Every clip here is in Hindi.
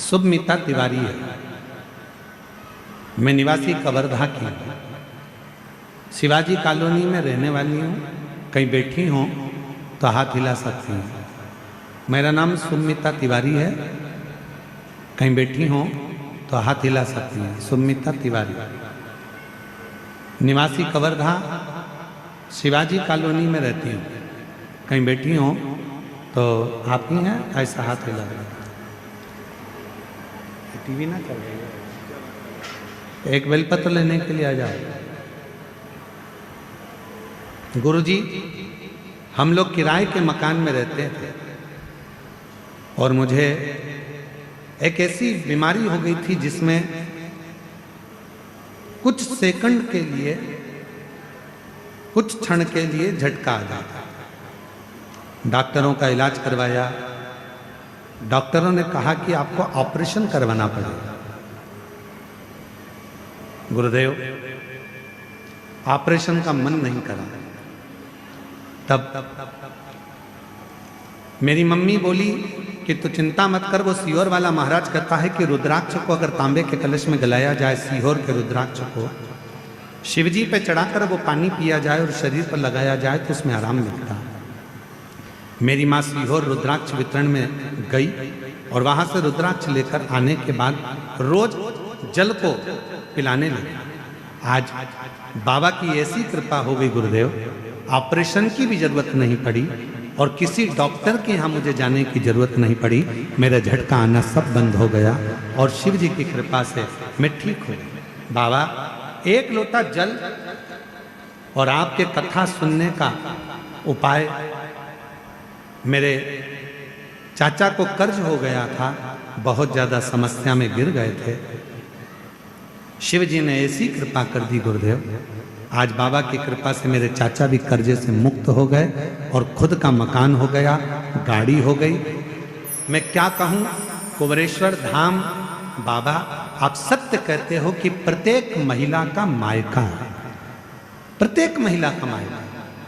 सुमिता तिवारी है। मैं निवासी कवर्धा की शिवाजी कॉलोनी में रहने वाली हूँ। कहीं बैठी हूँ तो हाथ हिला सकती हूँ। मेरा नाम सुमिता तिवारी है। कहीं बैठी हूँ तो हाथ हिला सकती हैं। सुमिता तिवारी, निवासी कवर्धा, शिवाजी कॉलोनी में रहती हूँ। कहीं बैठी हूँ तो आप ही हैं, ऐसा हाथ हिला रहे। टीवी ना चल रही है, एक बेलपत्र लेने के लिए आ जाओ। गुरुजी, हम लोग किराए के मकान में रहते थे और मुझे एक ऐसी बीमारी हो गई थी जिसमें कुछ सेकंड के लिए, कुछ क्षण के लिए झटका आ जाता। डॉक्टरों का इलाज करवाया। डॉक्टरों ने कहा कि आपको ऑपरेशन करवाना पड़ेगा। गुरुदेव, ऑपरेशन का मन नहीं करा। तब मेरी मम्मी बोली कि तू चिंता मत कर, वो सीहोर वाला महाराज कहता है कि रुद्राक्ष को अगर तांबे के कलश में गलाया जाए, सीहोर के रुद्राक्ष को शिवजी पे चढ़ाकर वो पानी पिया जाए और शरीर पर लगाया जाए तो उसमें आराम मिलता है। मेरी माँ सीहोर रुद्राक्ष वितरण में गई और वहां से रुद्राक्ष लेकर आने के बाद रोज जल को पिलाने लगी। आज बाबा की ऐसी कृपा हो गई गुरुदेव, ऑपरेशन की भी जरूरत नहीं पड़ी और किसी डॉक्टर के यहाँ मुझे जाने की जरूरत नहीं पड़ी। मेरा झटका आना सब बंद हो गया और शिव जी की कृपा से मैं ठीक हो गया। बाबा, एक लोटा जल और आपके कथा सुनने का उपाय। मेरे चाचा को कर्ज हो गया था, बहुत ज्यादा समस्या में गिर गए थे। शिव जी ने ऐसी कृपा कर दी गुरुदेव, आज बाबा की कृपा से मेरे चाचा भी कर्जे से मुक्त हो गए और खुद का मकान हो गया, गाड़ी हो गई। मैं क्या कहूँ, कुंवरेश्वर धाम बाबा, आप सत्य कहते हो कि प्रत्येक महिला का मायका है। प्रत्येक महिला का मायका,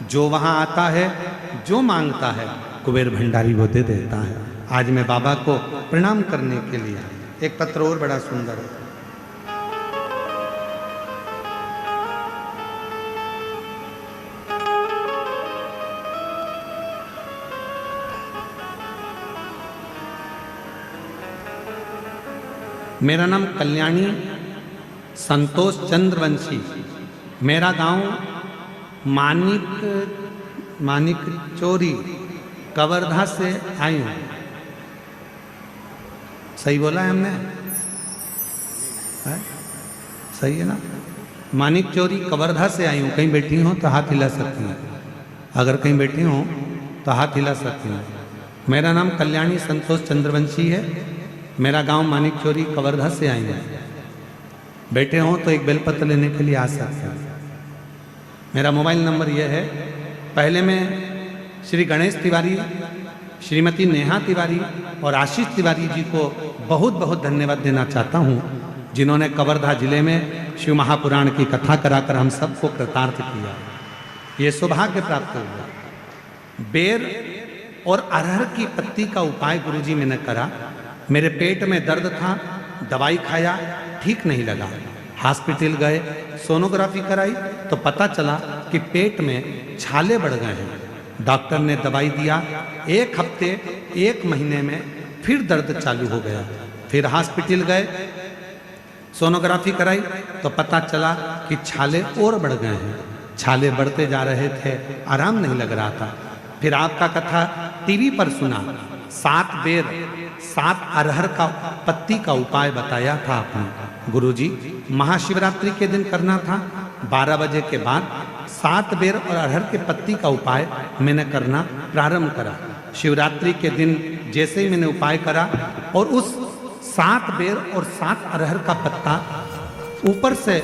जो वहां आता है, जो मांगता है, कुबेर भंडारी वो दे देता है। आज मैं बाबा को प्रणाम करने के लिए, एक पत्र और बड़ा सुंदर है। मेरा नाम कल्याणी संतोष चंद्रवंशी। मेरा गांव मानिक चोरी कवर्धा से आई हूँ। सही बोला है हमने? है? सही है ना? मानिक चोरी कवर्धा से आई हूँ। कहीं बैठी हूँ तो हाथ हिला सकती हूँ। अगर कहीं बैठी हूँ तो हाथ हिला सकती हूँ। मेरा नाम कल्याणी संतोष चंद्रवंशी है। मेरा गांव मानिक चोरी कवर्धा से आई हूँ। बैठे हों तो एक बेलपत्र लेने के लिए आ सकते हैं। मेरा मोबाइल नंबर यह है। पहले मैं श्री गणेश तिवारी, श्रीमती नेहा तिवारी और आशीष तिवारी जी को बहुत बहुत धन्यवाद देना चाहता हूँ, जिन्होंने कवर्धा जिले में शिव महापुराण की कथा कराकर हम सबको कृतार्थ किया। ये सौभाग्य प्राप्त हुआ। बेर और अरहर की पत्ती का उपाय गुरुजी मैंने करा। मेरे पेट में दर्द था, दवाई खाया, ठीक नहीं लगा। हॉस्पिटल गए, सोनोग्राफी कराई तो पता चला कि पेट में छाले बढ़ गए हैं। डॉक्टर ने दवाई दिया। एक हफ्ते, एक महीने में फिर दर्द चालू हो गया। फिर हॉस्पिटल गए, सोनोग्राफी कराई तो पता चला कि छाले और बढ़ गए हैं। छाले बढ़ते जा रहे थे, आराम नहीं लग रहा था। फिर आपका कथा टीवी पर सुना। 7 बेर 7 अरहर का पत्ती का उपाय बताया था आपने गुरुजी। महाशिवरात्रि के दिन करना था। 12 बजे के बाद 7 बेर और अरहर के पत्ती का उपाय मैंने करना प्रारंभ करा। शिवरात्रि के दिन जैसे ही मैंने उपाय करा और उस 7 बेर और 7 अरहर का पत्ता ऊपर से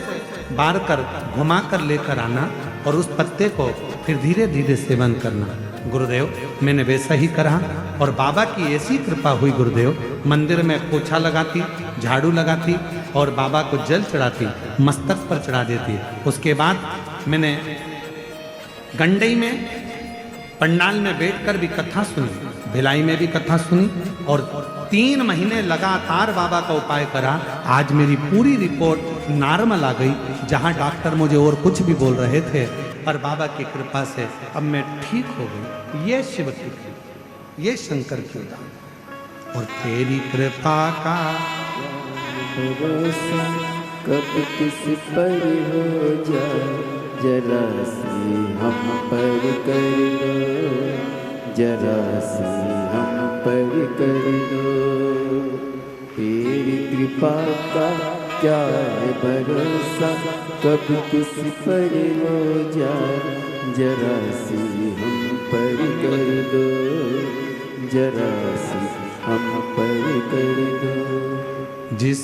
बार कर घुमा कर लेकर आना और उस पत्ते को फिर धीरे धीरे सेवन करना। गुरुदेव, मैंने वैसा ही करा और बाबा की ऐसी कृपा हुई गुरुदेव, मंदिर में पोछा लगाती, झाड़ू लगाती और बाबा को जल चढ़ाती, मस्तक पर चढ़ा देती। उसके बाद मैंने गंडई में पंडाल में बैठकर भी कथा सुनी, भिलाई में भी कथा सुनी और 3 महीने लगातार बाबा का उपाय करा, आज मेरी पूरी रिपोर्ट नॉर्मल आ गई। जहां डॉक्टर मुझे और कुछ भी बोल रहे थे, पर बाबा की कृपा से अब मैं ठीक हो गई। ये शिव की कृपा, ये शंकर की दान। और तेरी कृपा का भरोसा कब किस पर हो जाए, जरा सी हम पर कर दो, जरा सी हम पर कर दो। तेरी कृपा का क्या है भरोसा, कब किस पर हो जाए, जरा सी हम पर कर दो, जरा सी हम पर कर दो। जिस